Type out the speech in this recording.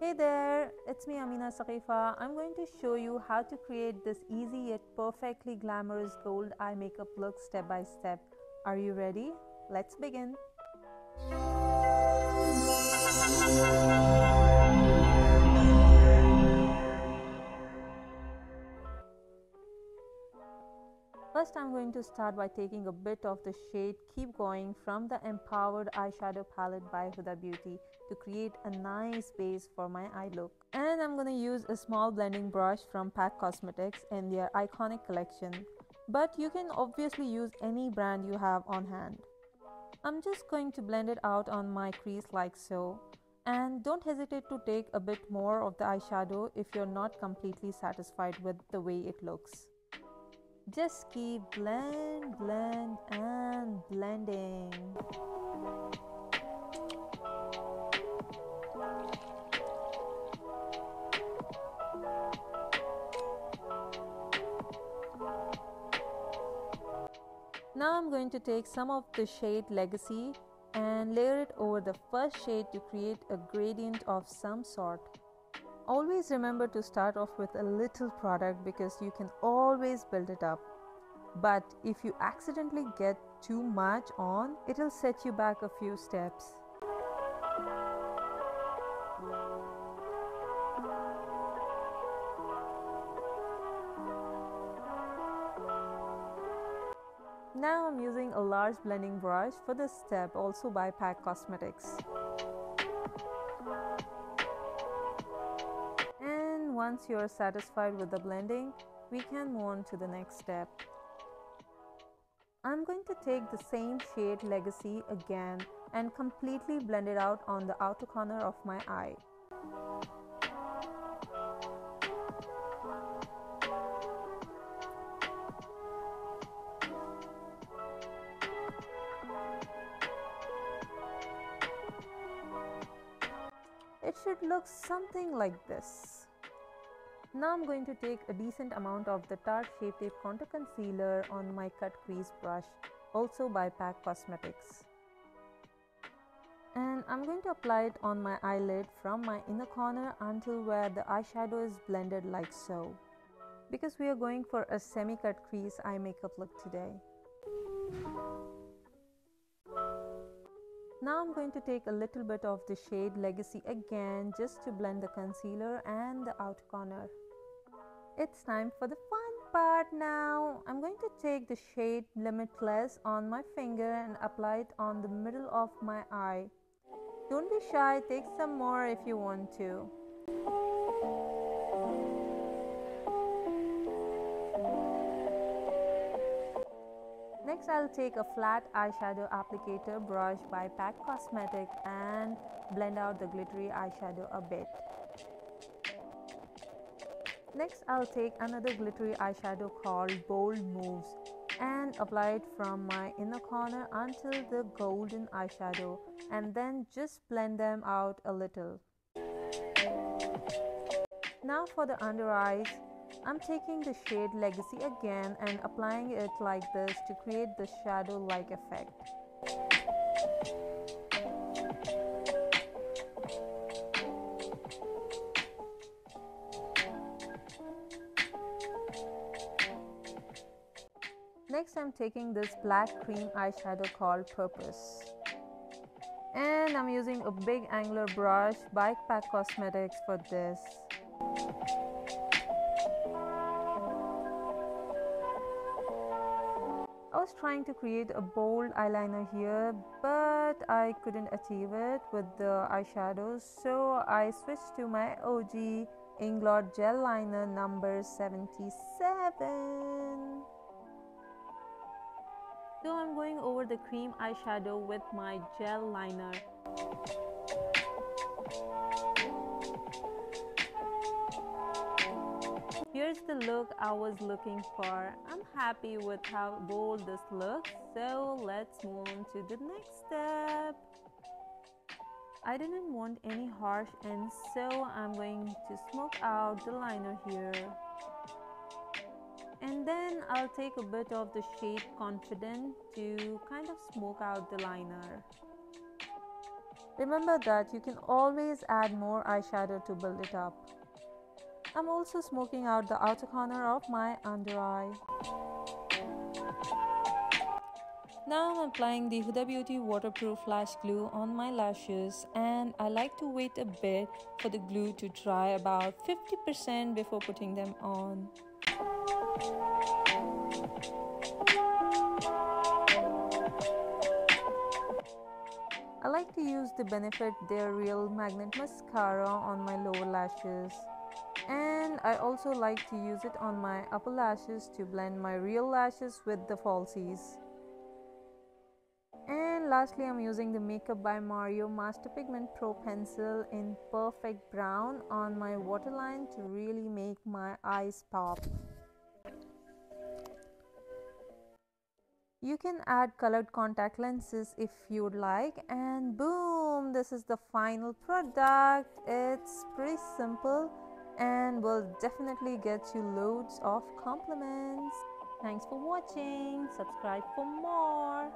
Hey there, it's me Ameena Saqeefa. I'm going to show you how to create this easy yet perfectly glamorous gold eye makeup look step by step. Are you ready? Let's begin. First, I'm going to start by taking a bit of the shade Keep Going from the Empowered Eyeshadow Palette by Huda Beauty to create a nice base for my eye look. And I'm going to use a small blending brush from PAC Cosmetics in their Eyeconic Collection. But you can obviously use any brand you have on hand. I'm just going to blend it out on my crease like so. And don't hesitate to take a bit more of the eyeshadow if you're not completely satisfied with the way it looks. Just keep blend and blending. Now I'm going to take some of the shade Legacy and layer it over the first shade to create a gradient of some sort. Always remember to start off with a little product because you can always build it up. But if you accidentally get too much on, it'll set you back a few steps. Now I'm using a large blending brush for this step, also by PAC Cosmetics. And once you're satisfied with the blending, we can move on to the next step. I'm going to take the same shade Legacy again and completely blend it out on the outer corner of my eye. It should look something like this. Now I'm going to take a decent amount of the Tarte Shape Tape Contour Concealer on my cut crease brush, also by PAC Cosmetics. And I'm going to apply it on my eyelid from my inner corner until where the eyeshadow is blended like so. Because we are going for a semi-cut crease eye makeup look today. Now I'm going to take a little bit of the shade Legacy again just to blend the concealer and the outer corner. It's time for the fun part now. I'm going to take the shade Limitless on my finger and apply it on the middle of my eye. Don't be shy, take some more if you want to. Next, I'll take a flat eyeshadow applicator brush by PAC Cosmetics and blend out the glittery eyeshadow a bit. Next, I'll take another glittery eyeshadow called Bold Moves and apply it from my inner corner until the golden eyeshadow, and then just blend them out a little. Now for the under eyes, I'm taking the shade Legacy again and applying it like this to create the shadow-like effect. Next, I'm taking this black cream eyeshadow called Purpose. And I'm using a big angular brush by PAC Cosmetics for this. I was trying to create a bold eyeliner here, but I couldn't achieve it with the eyeshadows, so I switched to my OG Inglot Gel Liner number 77. So I'm going over the cream eyeshadow with my gel liner. Here's the look I was looking for. I'm happy with how bold this looks, so let's move on to the next step. I didn't want any harsh ends, so I'm going to smoke out the liner here. And then I'll take a bit of the shade Confident to kind of smoke out the liner. Remember that you can always add more eyeshadow to build it up. I'm also smoking out the outer corner of my under eye. Now I'm applying the Huda Beauty waterproof lash glue on my lashes, and I like to wait a bit for the glue to dry about 50% before putting them on. I like to use the Benefit Their Real Magnet Mascara on my lower lashes, and I also like to use it on my upper lashes to blend my real lashes with the falsies. And lastly, I'm using the Makeup by Mario Master Pigment Pro Pencil in Perfect Brown on my waterline to really make my eyes pop. You can add colored contact lenses if you'd like, and boom, this is the final product. It's pretty simple and will definitely get you loads of compliments. Thanks for watching. Subscribe for more.